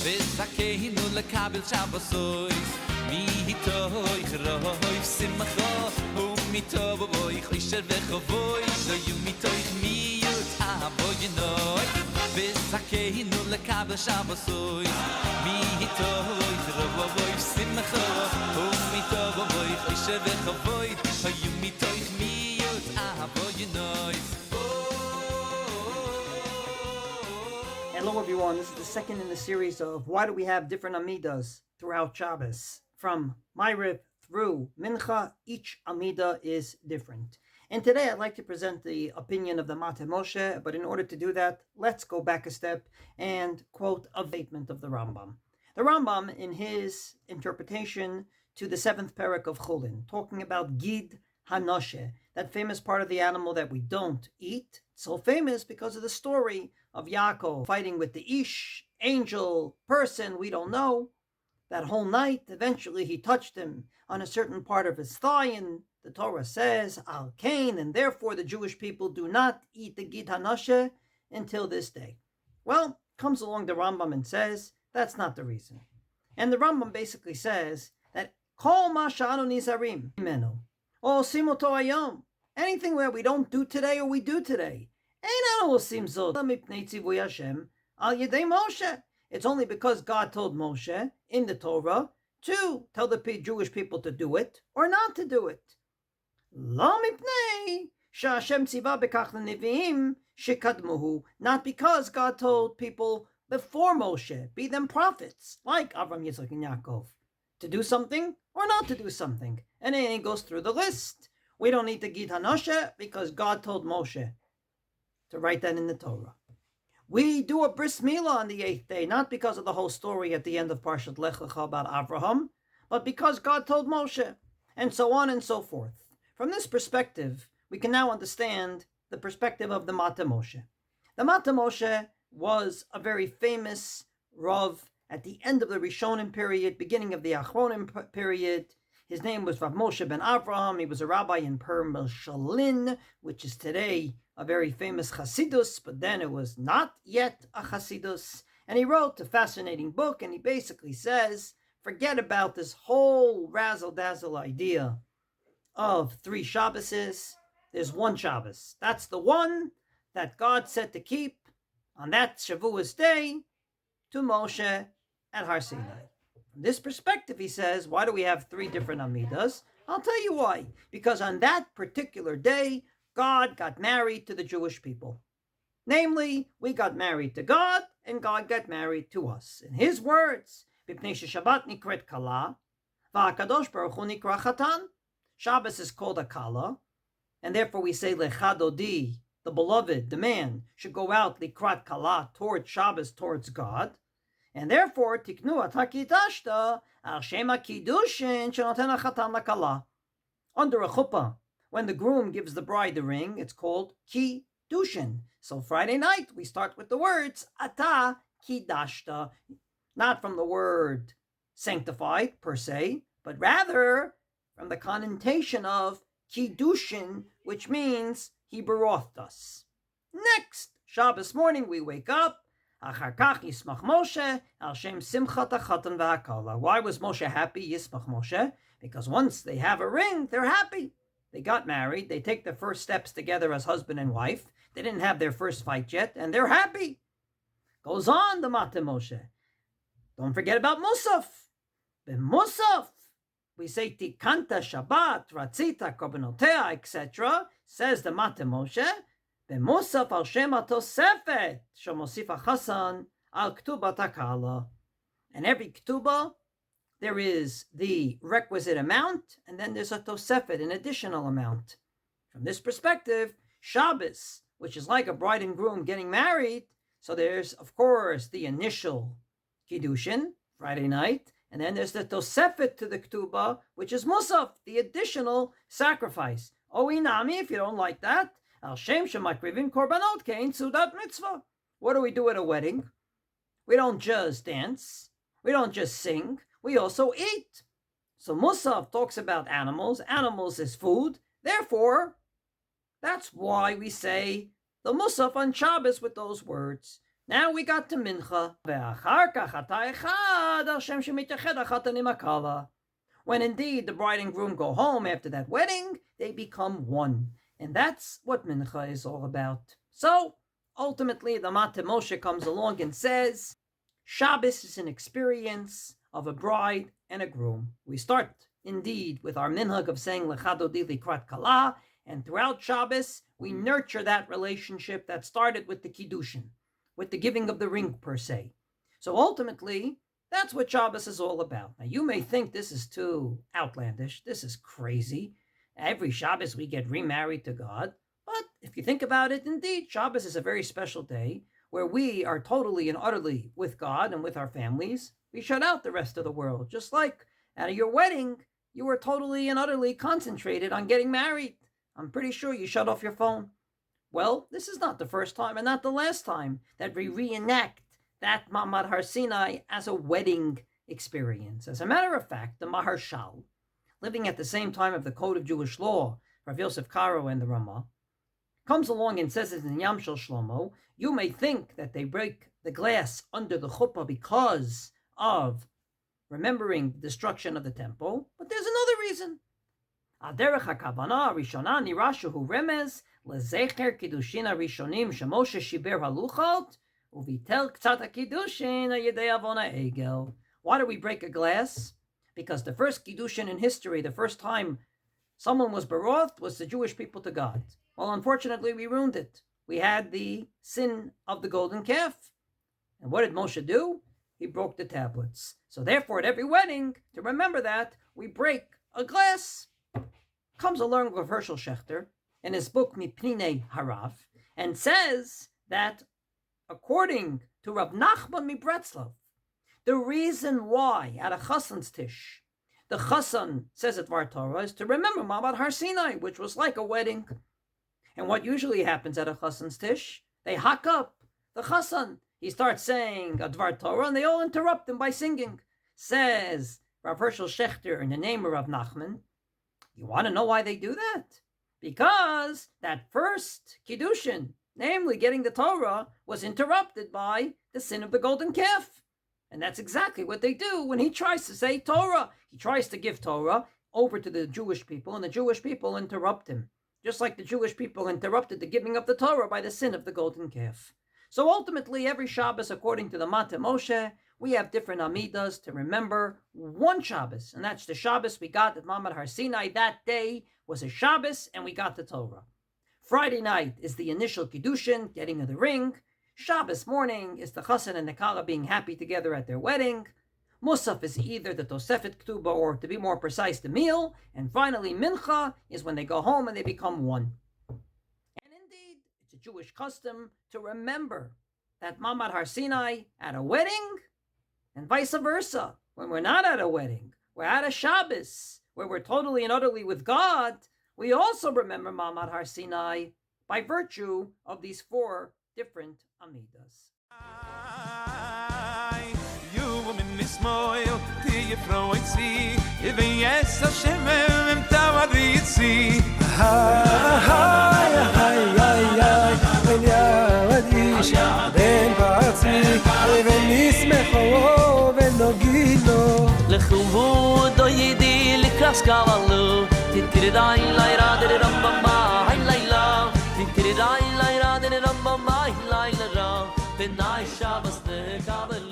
וזכינו לקבל שבתות מתוך רוב שמחה ומטוב בוי חושר וחבוי שיהיו מתוך מיות אבוינוי וזכינו לקבל שבתות מתוך רוב שמחה ומטוב בוי חושר וחבוי שיהיו מתוך מיות אבוינוי. Hello everyone, this is the second in the series of why do we have different Amidahs throughout Shabbos. From Ma'ariv through Mincha, each Amidah is different. And today I'd like to present the opinion of the Mate-Moshe, but in order to do that, let's go back a step and quote a statement of the Rambam. The Rambam, in his interpretation to the 7th parak of Chulin, talking about Gid Hanoshe, that famous part of the animal that we don't eat, so famous because of the story of Yaakov fighting with the Ish, angel, person, we don't know. That whole night, eventually he touched him on a certain part of his thigh, and the Torah says, Al Kain, and therefore the Jewish people do not eat the Gid Hanoshe until this day. Well, comes along the Rambam and says, that's not the reason. And the Rambam basically says that Kol ma sha'anu nizarim mimenu, o simoto hayom, anything that we don't do today or we do today, it's only because God told Moshe in the Torah to tell the Jewish people to do it or not to do it. Not because God told people before Moshe, be them prophets, like Avraham, Yitzchak, and Yaakov, to do something or not to do something. And then it goes through the list. We don't need the Gid Hanoshe because God told Moshe to write that in the Torah. We do a bris milah on the 8th day, not because of the whole story at the end of Parshat Lech Lecha about Avraham, but because God told Moshe, and so on and so forth. From this perspective, we can now understand the perspective of the Mate-Moshe. The Mate-Moshe was a very famous Rav at the end of the Rishonim period, beginning of the Achronim period. His name was Rav Moshe ben Avraham. He was a rabbi in Per-Melshalin, which is today a very famous Chasidus, but then it was not yet a Chasidus. And he wrote a fascinating book, and he basically says, forget about this whole razzle-dazzle idea of 3 Shabbases. There's one Shabbos. That's the one that God said to keep on that Shavuos day to Moshe at Har Sinai. From this perspective, he says, why do we have 3 different Amidahs? I'll tell you why. Because on that particular day, God got married to the Jewish people. Namely, we got married to God, and God got married to us. In his words, B'pnei Shabbat nikret kala, v'akadosh baruch hu nikra chatan. Shabbos is called a kala, and therefore we say lecha dodi, the beloved, the man, should go out likrat kala, towards Shabbos, towards God. And therefore, tiknu ata kidashta, al shema Kidushin shenoten hachatan lakala. Under a chuppah, when the groom gives the bride the ring, it's called Kidushin. So Friday night, we start with the words ata kidashta, not from the word sanctified per se, but rather from the connotation of Kidushin, which means he berothed us. Next, Shabbos morning, we wake up. Achar kach yismach Moshe al shem simchat hachatan v'hakala. Why was Moshe happy? Yismach Moshe, because once they have a ring, they're happy. They got married. They take their first steps together as husband and wife. They didn't have their first fight yet, and they're happy. Goes on the Mate-Moshe. Don't forget about Musaf. Musaf, we say tikanta Shabbat, ratzita, korbanotea, etc. Says the Mate-Moshe. Musaf al shema Tosefet, shemosif hachasan al ktuba takala. And every ktuba, there is the requisite amount, and then there's a Tosefet, an additional amount. From this perspective, Shabbos, which is like a bride and groom getting married, so there's, of course, the initial Kidushin, Friday night, and then there's the Tosefet to the Ktuba, which is Musaf, the additional sacrifice. Oh, inami, if you don't like that, al shem shemakrivim korbanot kein sudat mitzvah. What do we do at a wedding? We don't just dance. We don't just sing. We also eat. So Musaf talks about animals. Animals is food. Therefore, that's why we say the Musaf on Shabbos with those words. Now we got to Mincha. ואחר כך אתה אחד, על שם שמתייחד החתן עם הכלה. When indeed the bride and groom go home after that wedding, they become one. And that's what Mincha is all about. So, ultimately, the Mate-Moshe comes along and says, Shabbos is an experience of a bride and a groom. We start, indeed, with our minhag of saying Lecha Dodi Likrat Kala, and throughout Shabbos, we nurture that relationship that started with the Kidushin, with the giving of the ring per se. So ultimately, that's what Shabbos is all about. Now, you may think this is too outlandish. This is crazy. Every Shabbos we get remarried to God. But if you think about it, indeed, Shabbos is a very special day where we are totally and utterly with God and with our families. We shut out the rest of the world. Just like at your wedding, you were totally and utterly concentrated on getting married. I'm pretty sure you shut off your phone. Well, this is not the first time and not the last time that we reenact that Ma'amad Har Sinai as a wedding experience. As a matter of fact, the Maharshal, living at the same time of the Code of Jewish Law, Rav Yosef Karo and the Ramah, comes along and says in Yam Shel Shlomo, you may think that they break the glass under the chuppah because of remembering the destruction of the temple, but there's another reason. Aderech hakavana rishona nirashu remez lezecher Kidushin harishonim shemoshe shiber haluchot uvitel ktsat hakidushin ayedei avona egel. Why do we break a glass? Because the first Kidushin in history, the first time someone was betrothed, was the Jewish people to God. Well, unfortunately, we ruined it. We had the sin of the golden calf. And what did Moshe do? He broke the tablets. So therefore, at every wedding, to remember that, we break a glass. Comes along with Hershel Schachter in his book Mipnei Harav and says that according to Rav Nachman Mibretzlov, the reason why at a Chassan's Tish, the Chassan says at Dvar Torah is to remember Ma'amad Har Sinai, which was like a wedding. And what usually happens at a Chassan's Tish, they hack up the Chassan. He starts saying a Dvar Torah and they all interrupt him by singing. Says Rav Hershel Schachter in the name of Rav Nachman, you want to know why they do that? Because that first Kiddushin, namely getting the Torah, was interrupted by the sin of the golden calf. And that's exactly what they do when he tries to say Torah. He tries to give Torah over to the Jewish people, and the Jewish people interrupt him. Just like the Jewish people interrupted the giving of the Torah by the sin of the golden calf. So ultimately, every Shabbos, according to the Mate-Moshe, we have different Amidahs to remember one Shabbos. And that's the Shabbos we got at Ma'amad Har Sinai. That day was a Shabbos, and we got the Torah. Friday night is the initial Kiddushin, getting of the ring. Shabbos morning is the Chassan and the Kala being happy together at their wedding. Musaf is either the Tosefet Ktuba or, to be more precise, the meal. And finally, Mincha is when they go home and they become one. And indeed, it's a Jewish custom to remember that Ma'amad Har Sinai at a wedding, and vice versa. When we're not at a wedding, we're at a Shabbos, where we're totally and utterly with God, we also remember Ma'amad Har Sinai by virtue of these four different Amidahs. לכבוד ידי לקרס קבלו תתקרדאי לילה דרמבמה לילה תתקרדאי לילה דרמבמה לילה בנאי שבס נקבל